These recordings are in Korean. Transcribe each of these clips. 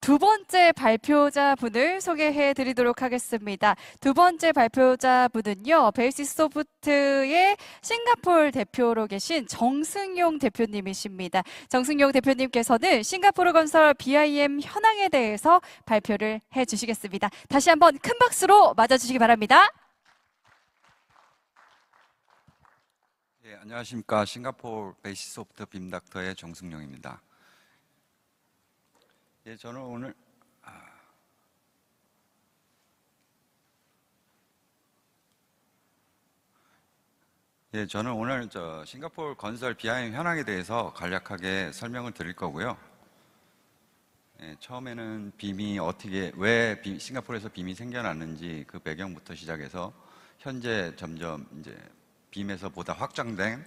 두 번째 발표자분을 소개해 드리도록 하겠습니다. 두 번째 발표자분은요, 베이시스 소프트의 싱가포르 대표로 계신 정승용 대표님이십니다. 정승용 대표님께서는 싱가포르 건설 BIM 현황에 대해서 발표를 해 주시겠습니다. 다시 한번 큰 박수로 맞아주시기 바랍니다. 예, 안녕하십니까. 싱가포르 베이시스 소프트 빔닥터의 정승용입니다. 예, 저는 오늘 싱가포르 건설 BIM 현황에 대해서 간략하게 설명을 드릴 거고요. 예, 처음에는 빔이 왜 싱가포르에서 빔이 생겨났는지 그 배경부터 시작해서 현재 점점 이제 빔에서 보다 확장된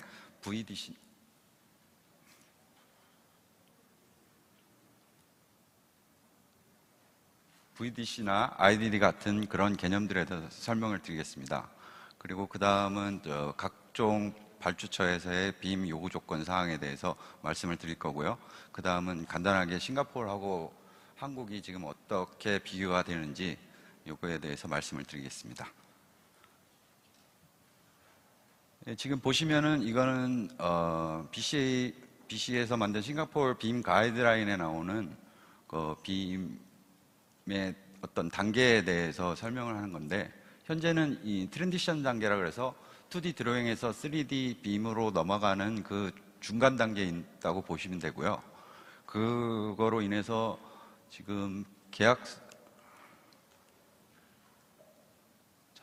VDC나 IDD 같은 그런 개념들에 대해서 설명을 드리겠습니다. 그리고 그 다음은 각종 발주처에서의 빔 요구 조건 사항에 대해서 말씀을 드릴 거고요. 그 다음은 간단하게 싱가포르하고 한국이 지금 어떻게 비교가 되는지 요거에 대해서 말씀을 드리겠습니다. 예, 지금 보시면은 이거는 BCA에서 만든 싱가포르 빔 가이드라인에 나오는 그 빔의 어떤 단계에 대해서 설명을 하는 건데, 현재는 이 트랜지션 단계라 그래서 2D 드로잉에서 3D 빔으로 넘어가는 그 중간 단계에 있다고 보시면 되고요. 그거로 인해서 지금 잘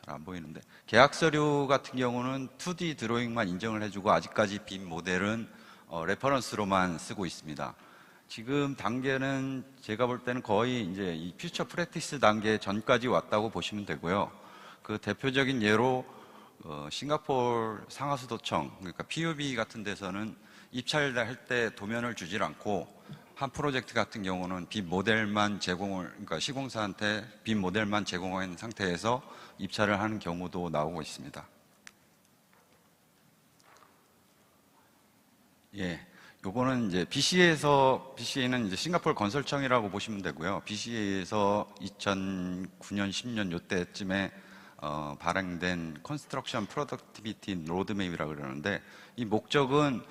안 보이는데, 계약 서류 같은 경우는 2D 드로잉만 인정을 해주고 아직까지 빔 모델은 레퍼런스로만 쓰고 있습니다. 지금 단계는 제가 볼 때는 거의 이제 이 퓨처 프랙티스 단계 전까지 왔다고 보시면 되고요. 그 대표적인 예로 싱가포르 상하수도청, 그러니까 PUB 같은 데서는 입찰할 때 도면을 주질 않고 한 프로젝트 같은 경우는 빔 모델만 그러니까 시공사한테 빔 모델만 제공한 상태에서 입찰을 하는 경우도 나오고 있습니다. 예. 요거는 이제 BCA는 이제 싱가포르 건설청이라고 보시면 되고요. BCA에서 2009년, 10년 요때쯤에 발행된 컨스트럭션 프로덕티비티 로드맵이라고 그러는데, 이 목적은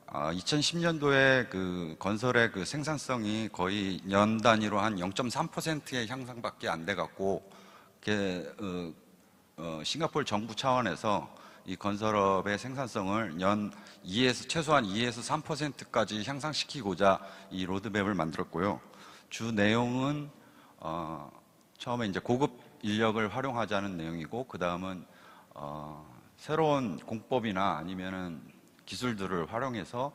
2010년도에 그 건설의 그 생산성이 거의 년 단위로 한 0.3%의 향상밖에 안 돼 갖고, 싱가포르 정부 차원에서 이 건설업의 생산성을 최소한 2에서 3%까지 향상시키고자 이 로드맵을 만들었고요. 주 내용은 처음에 이제 고급 인력을 활용하자는 내용이고, 그 다음은 새로운 공법이나 아니면은 기술들을 활용해서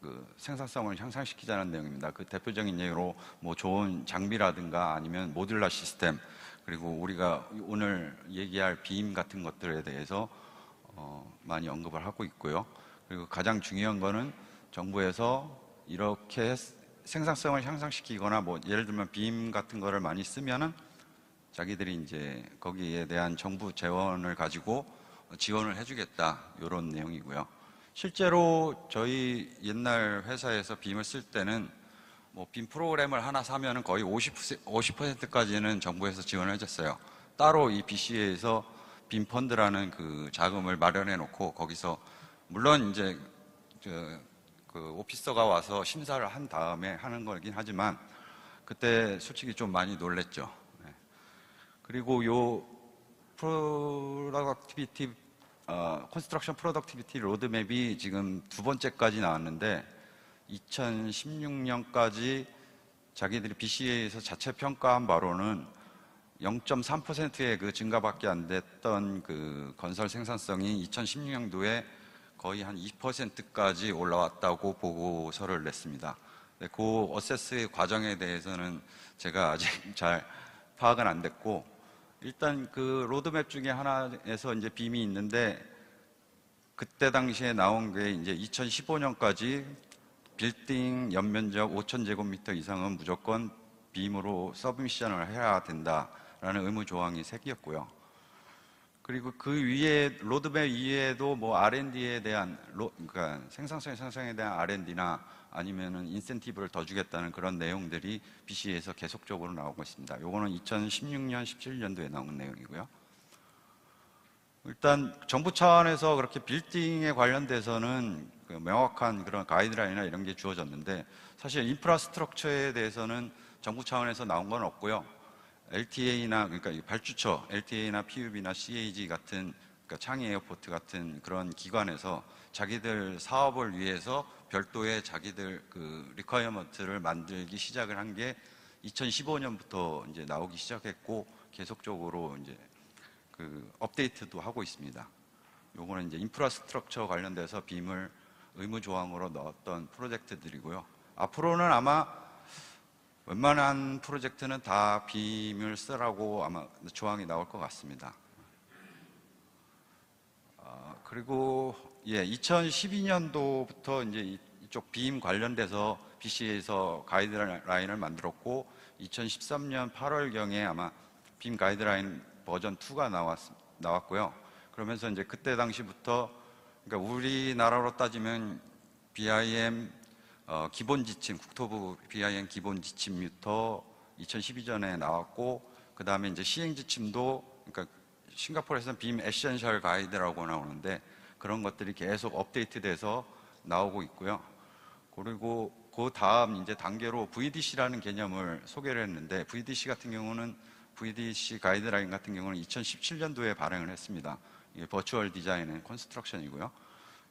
그 생산성을 향상시키자는 내용입니다. 그 대표적인 예로 뭐 좋은 장비라든가 아니면 모듈러 시스템, 그리고 우리가 오늘 얘기할 빔 같은 것들에 대해서 많이 언급을 하고 있고요. 그리고 가장 중요한 거는 정부에서 이렇게 생산성을 향상시키거나 뭐 예를 들면 빔 같은 거를 많이 쓰면은 자기들이 이제 거기에 대한 정부 재원을 가지고 지원을 해주겠다, 이런 내용이고요. 실제로 저희 옛날 회사에서 빔을 쓸 때는 뭐 빔 프로그램을 하나 사면은 거의 50%까지는 정부에서 지원을 해줬어요. 따로 이 BCA에서 빔 펀드라는 그 자금을 마련해 놓고, 거기서 물론 이제 그 오피서가 와서 심사를 한 다음에 하는 거긴 하지만 그때 솔직히 좀 많이 놀랬죠. 네. 그리고 요 컨스트럭션 프로덕티비티 로드맵이 지금 두 번째까지 나왔는데, 2016년까지 자기들이 BCA에서 자체 평가한 바로는 0.3%의 그 증가밖에 안 됐던 그 건설 생산성이 2016년도에 거의 한 2%까지 올라왔다고 보고서를 냈습니다. 그 어세스 과정에 대해서는 제가 아직 잘 파악은 안 됐고, 일단 그 로드맵 중에 하나에서 이제 빔이 있는데, 그때 당시에 나온 게 이제 2015년까지 빌딩 연면적 5,000제곱미터 이상은 무조건 빔으로 서브미션을 해야 된다라는 의무 조항이 새겼고요. 그리고 그 위에 로드맵 이외에도 뭐 R&D에 대한 그러니까 생산성 향상에 대한 R&D나 아니면은 인센티브를 더 주겠다는 그런 내용들이 BC에서 계속적으로 나오고 있습니다. 요거는 2016년, 17년도에 나온 내용이고요. 일단 정부 차원에서 그렇게 빌딩에 관련돼서는 그 명확한 그런 가이드라인이나 이런 게 주어졌는데, 사실 인프라스트럭처에 대해서는 정부 차원에서 나온 건 없고요. LTA나, 그러니까 이 발주처, LTA나 PUB나 CAG 같은, 그러니까 창의 에어포트 같은 그런 기관에서 자기들 사업을 위해서 별도의 자기들 그 리ኳ이어먼트를 만들기 시작을 한 게 2015년부터 이제 나오기 시작했고, 계속적으로 이제 그 업데이트도 하고 있습니다. 요거는 이제 인프라스트럭처 관련돼서 빔을 의무 조항으로 넣었던 프로젝트들이고요. 앞으로는 아마 웬만한 프로젝트는 다 빔을 쓰라고 아마 조항이 나올 것 같습니다. 그리고 2012년도부터 이제 이쪽 빔 관련돼서 BC에서 가이드라인을 만들었고, 2013년 8월경에 아마 빔 가이드라인 버전 2가 나왔고요. 그러면서 이제 그때 당시부터, 그러니까 우리나라로 따지면 BIM 기본 지침, 국토부 BIM 기본 지침부터 2012년에 나왔고, 그 다음에 이제 시행 지침도, 그러니까 싱가포르에서는 빔 에센셜 가이드라고 나오는데, 그런 것들이 계속 업데이트돼서 나오고 있고요. 그리고 그 다음 이제 단계로 VDC라는 개념을 소개를 했는데, VDC 같은 경우는 VDC 가이드라인 같은 경우는 2017년도에 발행을 했습니다. 이게 버추얼 디자인 앤 컨스트럭션이고요.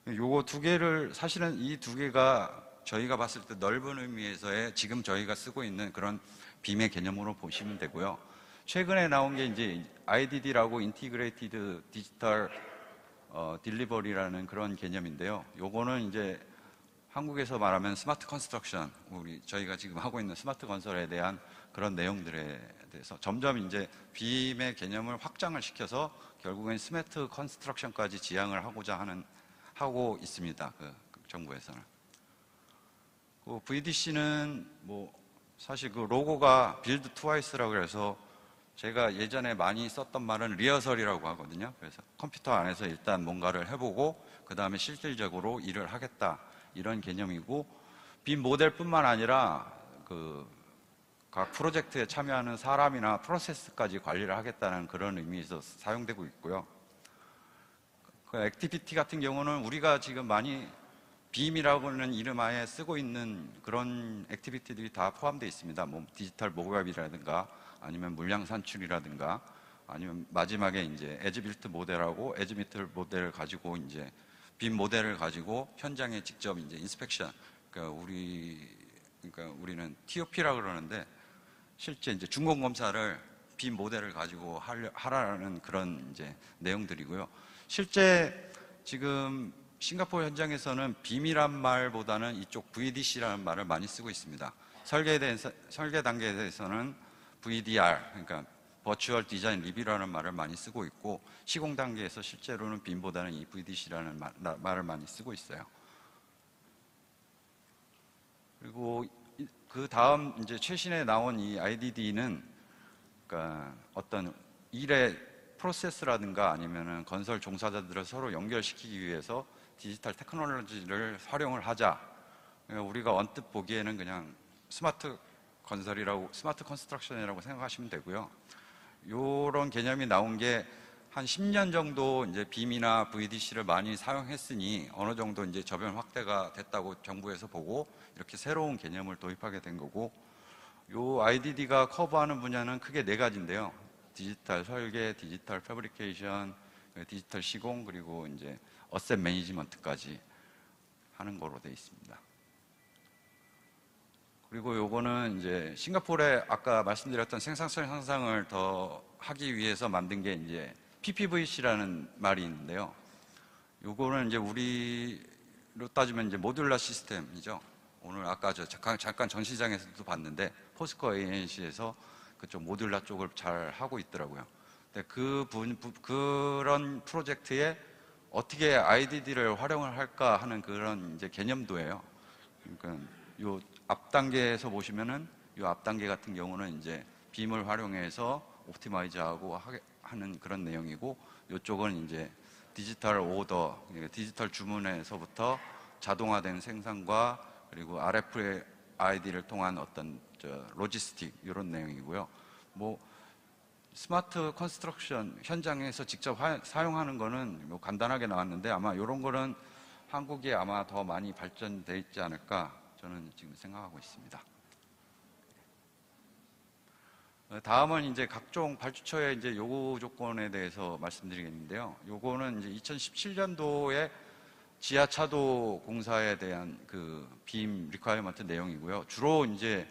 요거 두 개를, 사실은 이 두 개가 저희가 봤을 때 넓은 의미에서의 지금 저희가 쓰고 있는 그런 빔의 개념으로 보시면 되고요. 최근에 나온 게 이제 IDD라고 인티그레이티드 디지털 딜리버리라는 그런 개념인데요. 요거는 이제 한국에서 말하면 스마트 컨스트럭션, 저희가 지금 하고 있는 스마트 건설에 대한 그런 내용들에 대해서 점점 이제 빔의 개념을 확장을 시켜서 결국엔 스마트 컨스트럭션까지 지향을 하고 있습니다. 그 정부에서는. 그 VDC는 뭐 사실 그 로고가 빌드 트와이스라고 해서 제가 예전에 많이 썼던 말은 리허설이라고 하거든요. 그래서 컴퓨터 안에서 일단 뭔가를 해보고 그 다음에 실질적으로 일을 하겠다, 이런 개념이고, 빔 모델뿐만 아니라 각 프로젝트에 참여하는 사람이나 프로세스까지 관리를 하겠다는 그런 의미에서 사용되고 있고요. 그 액티비티 같은 경우는 우리가 지금 많이 빔이라고 하는 이름 하에 쓰고 있는 그런 액티비티들이 다 포함되어 있습니다. 뭐 디지털 모갑이라든가 아니면 물량 산출이라든가 아니면 마지막에 이제 에즈빌트 모델하고 에즈미트 모델을 가지고 이제 빔 모델을 가지고 현장에 직접 이제 인스펙션, 그러니까 우리는 TOP라고 그러는데 실제 이제 준공 검사를 빔 모델을 가지고 하라는 그런 이제 내용들이고요. 실제 지금 싱가포르 현장에서는 빔이란 말보다는 이쪽 VDC라는 말을 많이 쓰고 있습니다. 설계 단계에 대해서는 VDR, 그러니까 버추얼 디자인 리뷰라는 말을 많이 쓰고 있고, 시공 단계에서 실제로는 빔보다는 이 VDC라는 말을 많이 쓰고 있어요. 그리고 그 다음 이제 최신에 나온 이 IDD는 그러니까 어떤 일의 프로세스라든가 아니면은 건설 종사자들을 서로 연결시키기 위해서 디지털 테크놀로지를 활용을 하자. 그러니까 우리가 언뜻 보기에는 그냥 스마트 컨스트럭션이라고 생각하시면 되고요. 이런 개념이 나온 게 한 10년 정도 이제 빔이나 VDC를 많이 사용했으니 어느 정도 이제 저변 확대가 됐다고 정부에서 보고 이렇게 새로운 개념을 도입하게 된 거고, 이 IDD가 커버하는 분야는 크게 네 가지인데요. 디지털 설계, 디지털 패브리케이션, 디지털 시공, 그리고 이제 어셋 매니지먼트까지 하는 거로 되어 있습니다. 그리고 요거는 이제 싱가포르에 아까 말씀드렸던 생산성 향상을 더 하기 위해서 만든 게 이제 PPVC라는 말이 있는데요. 요거는 이제 우리로 따지면 이제 모듈러 시스템이죠. 오늘 아까 잠깐 전시장에서도 봤는데 포스코 ANC에서 그쪽 모듈러 쪽을 잘 하고 있더라고요. 근데 그런 프로젝트에 어떻게 IDD를 활용을 할까 하는 그런 이제 개념도예요. 그러니까 요 앞 단계에서 보시면은 요 앞 단계 같은 경우는 이제 빔을 활용해서 옵티마이즈하고 하는 그런 내용이고, 요쪽은 이제 디지털 오더, 디지털 주문에서부터 자동화된 생산과 그리고 RFID를 통한 어떤 로지스틱 이런 내용이고요. 뭐 스마트 컨스트럭션 현장에서 직접 사용하는 거는 뭐 간단하게 나왔는데 아마 이런 거는 한국에 아마 더 많이 발전돼 있지 않을까 저는 지금 생각하고 있습니다. 다음은 이제 각종 발주처의 이제 요구 조건에 대해서 말씀드리겠는데요. 요거는 이제 2017년도에 지하차도 공사에 대한 그 빔 리ኳ이어먼트 내용이고요. 주로 이제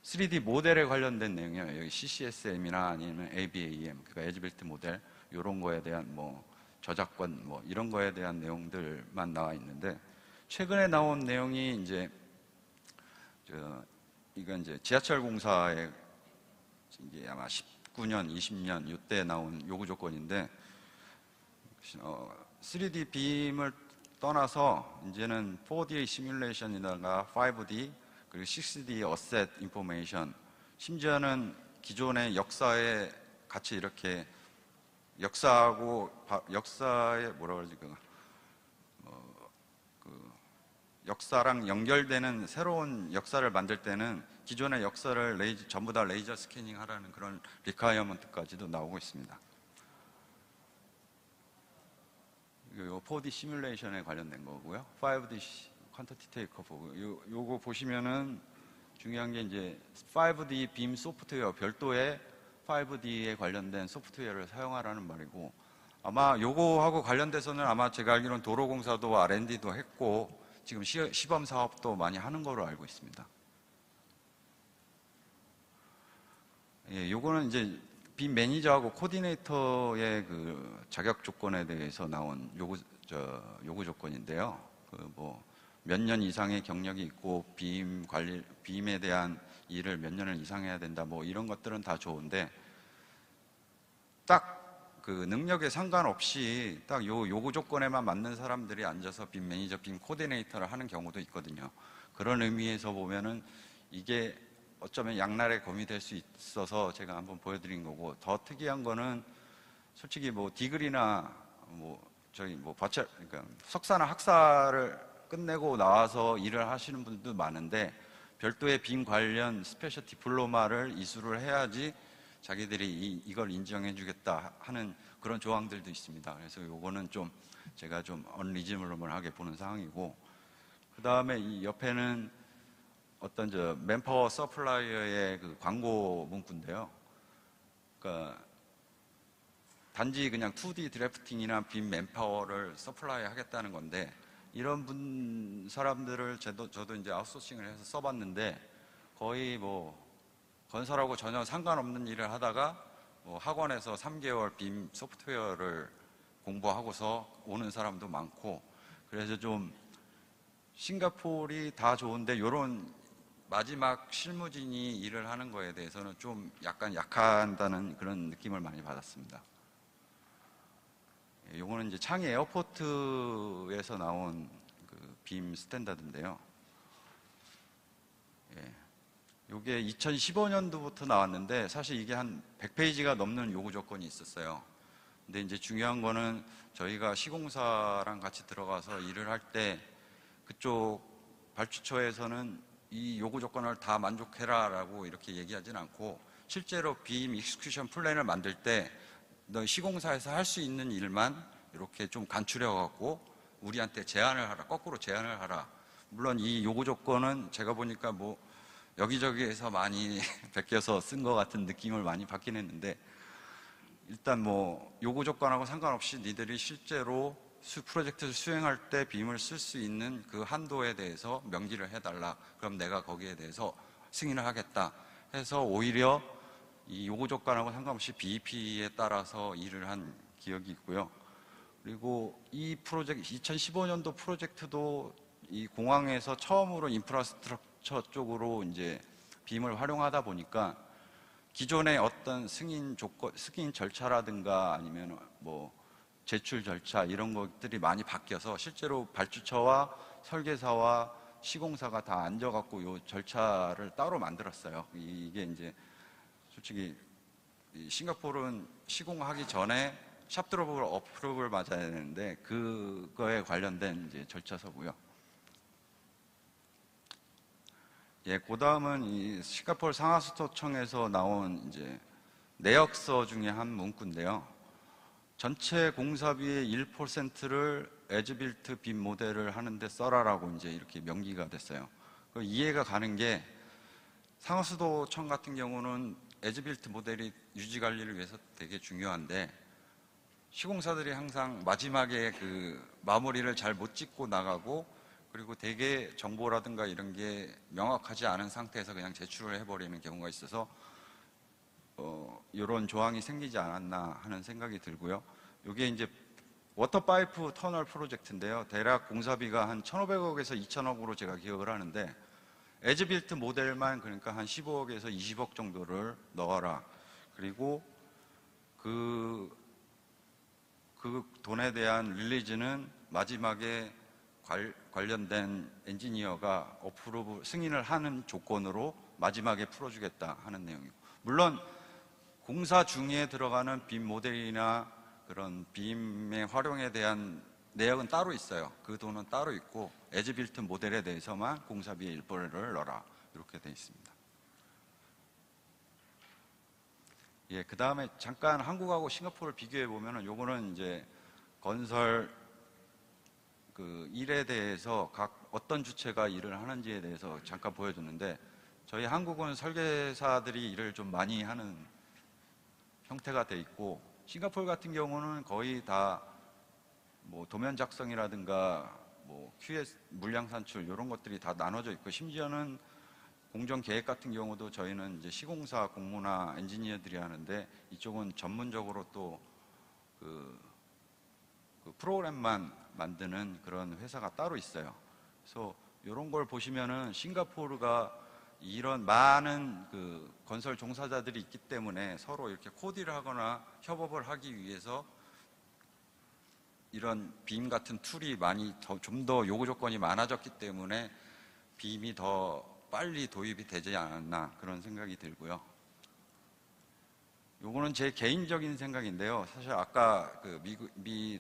3D 모델에 관련된 내용이에요. 여기 CCSM이나 아니면 ABAM, 그러니까 에즈빌트 모델 이런 거에 대한 뭐 저작권 뭐 이런 거에 대한 내용들만 나와 있는데 최근에 나온 내용이 이제 이건 이제 지하철 공사에 이게 아마 19년, 20년 이때 나온 요구 조건인데 3D 빔을 떠나서 이제는 4D 시뮬레이션이다가 5D 그리고 6D 어셋 인포메이션 심지어는 기존의 역사에 같이 이렇게 역사에 뭐라 그러지 역사랑 연결되는 새로운 역사를 만들 때는 기존의 역사를 전부 다 레이저 스캐닝 하라는 그런 리콰이어먼트까지도 나오고 있습니다. 4D 시뮬레이션에 관련된 거고요. 5D 퀀터티 테이크오프. 요거 보시면은 중요한 게 이제 5D 빔 소프트웨어 별도의 5D에 관련된 소프트웨어를 사용하라는 말이고 아마 요거하고 관련돼서는 아마 제가 알기로는 도로공사도 R&D도 했고 지금 시범 사업도 많이 하는 거로 알고 있습니다. 예, 요거는 이제 빔 매니저하고 코디네이터의 그 자격 조건에 대해서 나온 요구 조건인데요. 그 뭐 몇 년 이상의 경력이 있고 빔에 대한 일을 몇 년을 이상 해야 된다. 뭐 이런 것들은 다 좋은데 딱 그 능력에 상관없이 딱 요구 조건에만 맞는 사람들이 앉아서 빔 매니저, 빔 코디네이터를 하는 경우도 있거든요. 그런 의미에서 보면은 이게 어쩌면 양날의 검이 될 수 있어서 제가 한번 보여드린 거고 더 특이한 거는 솔직히 뭐 디그리나 그러니까 석사나 학사를 끝내고 나와서 일을 하시는 분들도 많은데 별도의 빔 관련 스페셜티 디플로마를 이수를 해야지 자기들이 이걸 인정해주겠다 하는 그런 조항들도 있습니다. 그래서 요거는 좀 제가 좀 언리즈너블하게 보는 상황이고 그 다음에 이 옆에는 어떤 맨파워 서플라이어의 그 광고 문구인데요. 그러니까 단지 그냥 2D 드래프팅이나 빔 맨파워를 서플라이 하겠다는 건데 이런 사람들을 저도 이제 아웃소싱을 해서 써봤는데 거의 뭐 건설하고 전혀 상관없는 일을 하다가 뭐 학원에서 3개월 빔 소프트웨어를 공부하고서 오는 사람도 많고 그래서 좀 싱가포르이 다 좋은데 이런 마지막 실무진이 일을 하는 거에 대해서는 좀 약간 약하다는 그런 느낌을 많이 받았습니다. 요거는 이제 창의 에어포트에서 나온 그 빔 스탠다드인데요. 요게 2015년도부터 나왔는데 사실 이게 한 100페이지가 넘는 요구 조건이 있었어요. 근데 이제 중요한 거는 저희가 시공사랑 같이 들어가서 일을 할 때 그쪽 발주처에서는 이 요구 조건을 다 만족해라라고 이렇게 얘기하진 않고 실제로 빔 익스큐션 플랜을 만들 때 너 시공사에서 할 수 있는 일만 이렇게 좀 간추려갖고 우리한테 제안을 하라, 거꾸로 제안을 하라. 물론 이 요구 조건은 제가 보니까 뭐 여기저기에서 많이 베껴서 쓴 것 같은 느낌을 많이 받긴 했는데 일단 뭐 요구 조건하고 상관없이 니들이 실제로 프로젝트를 수행할 때 빔을 쓸 수 있는 그 한도에 대해서 명기를 해달라. 그럼 내가 거기에 대해서 승인을 하겠다 해서 오히려 이 요구 조건하고 상관없이 BEP에 따라서 일을 한 기억이 있고요. 그리고 이 프로젝트 2015년도 프로젝트도 이 공항에서 처음으로 인프라스트럭처 쪽으로 이제 빔을 활용하다 보니까 기존의 어떤 승인 절차라든가 아니면 뭐 제출 절차 이런 것들이 많이 바뀌어서 실제로 발주처와 설계사와 시공사가 다 앉아갖고 이 절차를 따로 만들었어요. 이게 이제 솔직히 싱가포르는 시공하기 전에 샵 드로블 어프로브를 맞아야 되는데 그거에 관련된 이제 절차서고요. 예, 그다음은 이 싱가포르 상하수도청에서 나온 이제 내역서 중에 한 문구인데요. 전체 공사비의 1%를 에즈빌트 빔 모델을 하는데 써라라고 이제 이렇게 명기가 됐어요. 이해가 가는 게 상하수도청 같은 경우는 에즈빌트 모델이 유지 관리를 위해서 되게 중요한데 시공사들이 항상 마지막에 그 마무리를 잘 못 짓고 나가고 그리고 되게 정보라든가 이런 게 명확하지 않은 상태에서 그냥 제출을 해버리는 경우가 있어서 이런 조항이 생기지 않았나 하는 생각이 들고요. 이게 이제 워터파이프 터널 프로젝트인데요. 대략 공사비가 한 1,500억에서 2,000억으로 제가 기억을 하는데 에즈빌트 모델만 그러니까 한 15억에서 20억 정도를 넣어라. 그리고 그 돈에 대한 릴리즈는 마지막에 관련된 엔지니어가 어프로브 승인을 하는 조건으로 마지막에 풀어주겠다 하는 내용이고, 물론 공사 중에 들어가는 빔 모델이나 그런 빔의 활용에 대한 내역은 따로 있어요. 그 돈은 따로 있고 에즈빌트 모델에 대해서만 공사비의 1%를 넣어라 이렇게 돼 있습니다. 예, 그 다음에 잠깐 한국하고 싱가포르를 비교해 보면은 요거는 이제 건설 그 일에 대해서 각 어떤 주체가 일을 하는지에 대해서 잠깐 보여줬는데, 저희 한국은 설계사들이 일을 좀 많이 하는 형태가 돼 있고 싱가포르 같은 경우는 거의 다 뭐 도면 작성이라든가 뭐 QS 물량 산출 이런 것들이 다 나눠져 있고, 심지어는 공정 계획 같은 경우도 저희는 이제 시공사 공무나 엔지니어들이 하는데 이쪽은 전문적으로 또 그 프로그램만 만드는 그런 회사가 따로 있어요. 그래서 이런 걸 보시면은 싱가포르가 이런 많은 그 건설 종사자들이 있기 때문에 서로 이렇게 코디를 하거나 협업을 하기 위해서 이런 빔 같은 툴이 많이 좀 더 요구 조건이 많아졌기 때문에 빔이 더 빨리 도입이 되지 않았나 그런 생각이 들고요. 요거는 제 개인적인 생각인데요. 사실 아까 그 미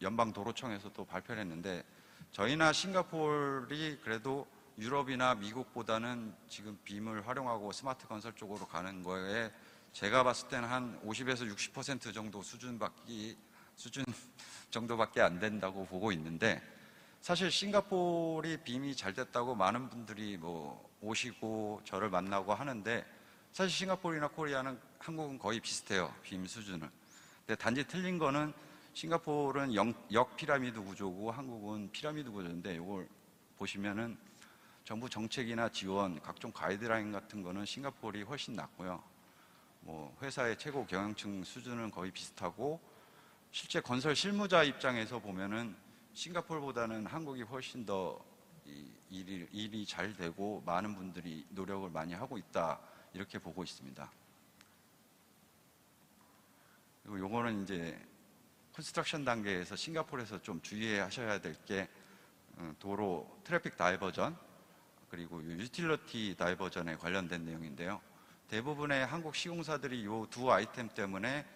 연방도로청에서도 발표를 했는데 저희나 싱가포르이 그래도 유럽이나 미국보다는 지금 빔을 활용하고 스마트 건설 쪽으로 가는 거에 제가 봤을 때는 한 50에서 60% 정도 수준 정도밖에 안 된다고 보고 있는데, 사실 싱가포르이 빔이 잘 됐다고 많은 분들이 뭐 오시고 저를 만나고 하는데 사실 싱가포르나 코리아는 한국은 거의 비슷해요. 빔 수준은. 근데 단지 틀린 거는 싱가포르는 역 피라미드 구조고 한국은 피라미드 구조인데, 이걸 보시면은 정부 정책이나 지원, 각종 가이드라인 같은 거는 싱가포르이 훨씬 낫고요. 뭐 회사의 최고 경영층 수준은 거의 비슷하고, 실제 건설 실무자 입장에서 보면은 싱가포르보다는 한국이 훨씬 더 일이 잘 되고 많은 분들이 노력을 많이 하고 있다 이렇게 보고 있습니다. 그리고 요거는 이제 컨스트럭션 단계에서 싱가포르에서 좀 주의하셔야 될 게 도로 트래픽 다이버전 그리고 유틸리티 다이버전에 관련된 내용인데요. 대부분의 한국 시공사들이 이 두 아이템 때문에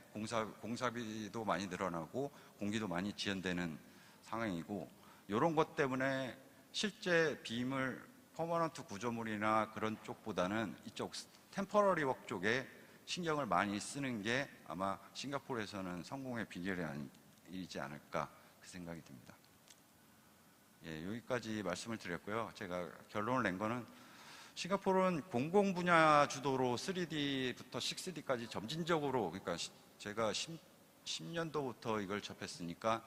공사비도 많이 늘어나고 공기도 많이 지연되는 상황이고, 이런 것 때문에 실제 빔을 퍼머넌트 구조물이나 그런 쪽보다는 이쪽 템퍼러리 웍 쪽에 신경을 많이 쓰는 게 아마 싱가포르에서는 성공의 비결이 아니지 않을까 그 생각이 듭니다. 예, 여기까지 말씀을 드렸고요. 제가 결론을 낸 거는 싱가포르는 공공 분야 주도로 3D부터 6D까지 점진적으로, 그러니까 제가 10년도부터 이걸 접했으니까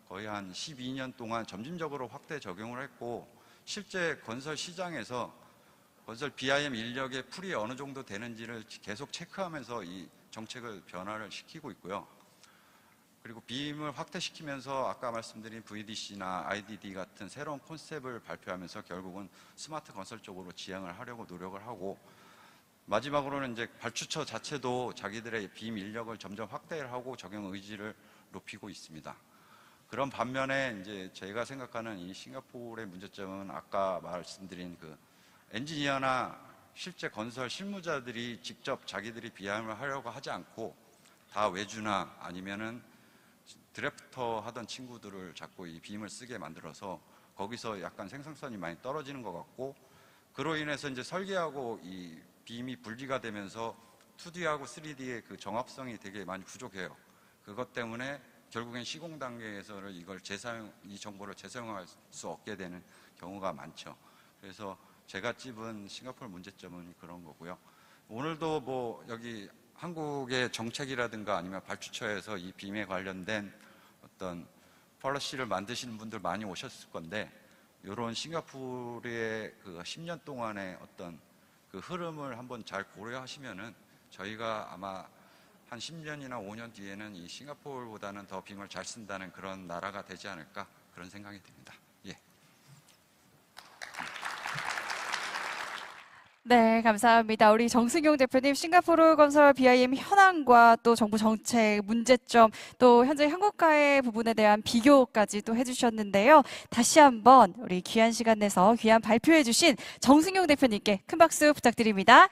거의 한 12년 동안 점진적으로 확대 적용을 했고, 실제 건설 시장에서 건설 BIM 인력의 풀이 어느 정도 되는지를 계속 체크하면서 이 정책을 변화를 시키고 있고요. 그리고 빔을 확대시키면서 아까 말씀드린 VDC나 IDD 같은 새로운 콘셉트를 발표하면서 결국은 스마트 건설 쪽으로 지향을 하려고 노력을 하고, 마지막으로는 이제 발주처 자체도 자기들의 빔 인력을 점점 확대를 하고 적용 의지를 높이고 있습니다. 그런 반면에 이제 제가 생각하는 이 싱가포르의 문제점은 아까 말씀드린 그 엔지니어나 실제 건설 실무자들이 직접 자기들이 BIM을 하려고 하지 않고 다 외주나 아니면은 드래프터 하던 친구들을 자꾸 이 빔을 쓰게 만들어서 거기서 약간 생산성이 많이 떨어지는 것 같고, 그로 인해서 이제 설계하고 이 빔이 분리가 되면서 2D하고 3D의 그 정합성이 되게 많이 부족해요. 그것 때문에 결국엔 시공 단계에서는 이걸 이 정보를 재사용할 수 없게 되는 경우가 많죠. 그래서 제가 찝은 싱가포르 문제점은 그런 거고요. 오늘도 뭐 여기 한국의 정책이라든가 아니면 발주처에서 이 빔에 관련된 어떤 폴리시를 만드시는 분들 많이 오셨을 건데, 이런 싱가포르의 그 10년 동안의 어떤 그 흐름을 한번 잘 고려하시면은 저희가 아마 한 10년이나 5년 뒤에는 이 싱가포르보다는 더 빔을 잘 쓴다는 그런 나라가 되지 않을까, 그런 생각이 듭니다. 예. 네, 감사합니다. 우리 정승용 대표님, 싱가포르 건설 BIM 현황과 또 정부 정책, 문제점, 또 현재 한국과의 부분에 대한 비교까지 또 해주셨는데요. 다시 한번 우리 귀한 시간 내서 귀한 발표해주신 정승용 대표님께 큰 박수 부탁드립니다.